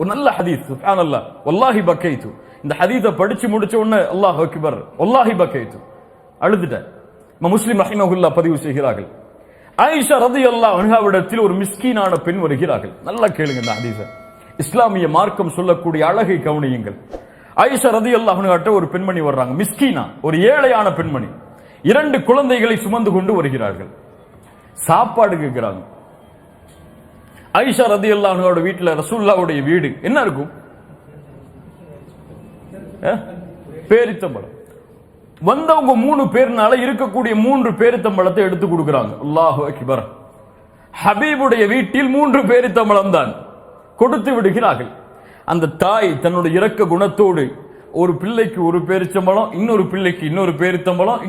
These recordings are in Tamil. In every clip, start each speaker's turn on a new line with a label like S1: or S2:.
S1: ஒரு நல்ல ஹதீஸ், சுப்ஹானல்லாஹ், வல்லாஹி பக்கைத்து. இந்த ஹதீஸை படிச்சு முடிச்ச உடனே அல்லாஹ் அக்பர், வல்லாஹி பக்கைத்து, அழுதுட்டேன். முஸ்லிம் ரஹிமஹுல்லாஹ் பதிவு செய்கிறார்கள், ஆயிஷா ரலியல்லாஹு அன்ஹாவிடத்தில் ஒரு மிஸ்கீனான பெண் வருகிறார்கள். நல்லா கேளுங்க இந்த ஹதீஸை. இஸ்லாமிய மார்க்கம் சொல்லக்கூடிய அழகை கவனியுங்கள். ஆயிஷா ரலியல்லாஹு அன்ஹா ஒரு பெண்மணி வர்றாங்க, மிஸ்கீனா, ஒரு ஏழையான பெண்மணி. 2 குழந்தைகளை சுமந்து கொண்டு வருகிறார்கள். சாப்பாடு கேட்கிறாங்க. ஆயிஷா ரலியல்லாஹு அன்ஹாவோட வீட்டுல, ரசூலுல்லாஹ்வுடைய வீடு என்ன இருக்கும்? பேரித்தம்பழம். வந்தவங்க 3 பேர்னால இருக்கக்கூடிய 3 பேரித்தம்பழத்தை எடுத்து கொடுக்கிறாங்க. அல்லாஹு அக்பர். ஹபீபுடைய வீட்டில் 3 பேரித்தம்பழம் தான் கொடுத்து விடுகிறார்கள். அந்த தாய் தன்னுடைய இரக்க குணத்தோடு ஒரு பிள்ளைக்கு ஒரு பேரித்தம்பழம், இன்னொரு பிள்ளைக்கு இன்னொரு பேரித்தம்பழம்,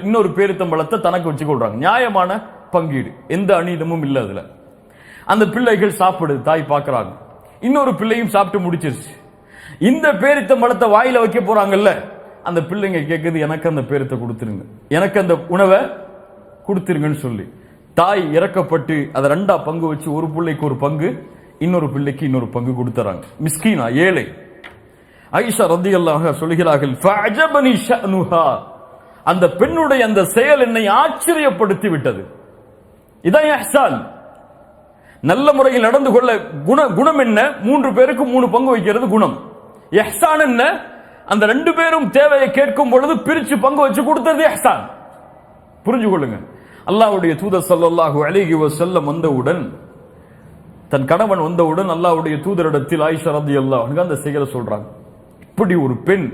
S1: இன்னொரு பேரித்தம்பழத்தை தனக்கு வச்சு கொள்றாங்க. நியாயமான பங்கீடு, எந்த அநீதமும் இல்லை அதுல. அந்த பிள்ளைகள் சாப்பிடுது, தாய் பார்க்கறாங்க. இன்னொரு பிள்ளையும் சாப்பிட்டு முடிச்சிருச்சு. இந்த பேரித்தம்பழத்தை வாயில வைக்க போறாங்கல்ல, அந்த பிள்ளைங்க கேட்குது, எனக்கு அந்த பேரத்தை கொடுத்துருங்க, எனக்கு அந்த உணவை கொடுத்துருங்கன்னு சொல்லி தாய் இறக்கப்பட்டு அதை 2ஆ பங்கு வச்சு ஒரு பிள்ளைக்கு ஒரு பங்கு, இன்னொரு பிள்ளைக்கு இன்னொரு பங்கு கொடுத்துறாங்க. மிஸ்கீனா, ஏழை. ஆயிஷா ரலியல்லாஹு அன்ஹா சொல்கிறார்கள், ஃபஅஜபனி ஷஅனுஹா, அந்த பெண்ணுடைய அந்த செயல் என்னை ஆச்சரியப்படுத்தி விட்டது. இதான் இஹ்சான். நல்ல முறையில் நடந்து கொள்ள குணம் என்ன? 3 பேருக்கு 3 பங்கு வைக்கிறது குணம். இஹ்சான் என்ன? அந்த 2 பேரும் தேவையை கேட்கும் பொழுது பிரிச்சு பங்கு வச்சு கொடுத்தது இஹ்சான். புரிஞ்சு கொள்ளுங்க. அல்லாஹ்வுடைய தூதர் ஸல்லல்லாஹு அலைஹி வஸல்லம் வந்தவுடன், தன் கணவன் வந்தவுடன் அல்லாஹ்வுடைய தூதரிடத்தில் ஆயிஷா ரலியல்லாஹு அன்ஹா அந்த செயலை சொல்றாங்க. இப்படி ஒரு பெண்,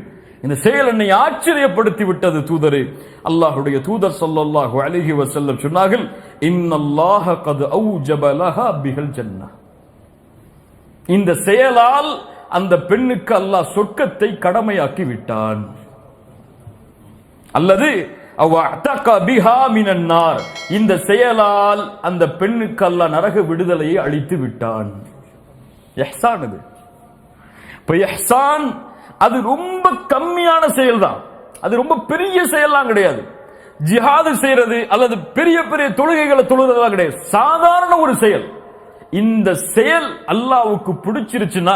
S1: இந்த செயல் என்னை ஆச்சரியப்படுத்தி விட்டது தூதரே. அல்லாஹ்வுடைய தூதர் ஸல்லல்லாஹு அலைஹி வஸல்லம் சொன்னார்கள், இன்னல்லாஹ கத் அவ்ஜப லஹா பிஹல் ஜன்னah, இந்த செயலால் அந்த பெண்ணுக்கு அல்லாஹ் சொர்க்கத்தை கடமையாக்கி விட்டான். அல்லது அவஅதக பிஹா மினன் நார், இந்த செயலால் அந்த பெண்ணுக்கு அல்லாஹ் நரக விடுதலையை அளித்து விட்டான். இஹ்சான். இது இப்ப இஹ்சான் அது ரொம்ப கம்மியான செயல் தான், அது ரொம்ப பெரிய செயல்லாம் கிடையாது. ஜிஹாது செய்யறது அல்லது பெரிய பெரிய தொழுகைகளை தொழுகிறதா கிடையாது, சாதாரண ஒரு செயல். இந்த செயல் அல்லாஹ்வுக்கு பிடிச்சிருச்சுன்னா,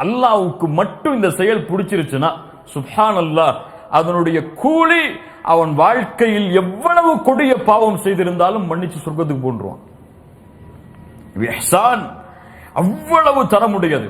S1: அல்லாஹ்வுக்கு மட்டும் இந்த செயல் பிடிச்சிருச்சுன்னா, சுப்ஹானல்லாஹ், அதனுடைய கூலி அவன் வாழ்க்கையில் எவ்வளவு கொடிய பாவம் செய்திருந்தாலும் மன்னிச்சு சொர்க்கத்துக்கு போன்றுவான். இஹ்சான் அவ்வளவு தரமுடையது.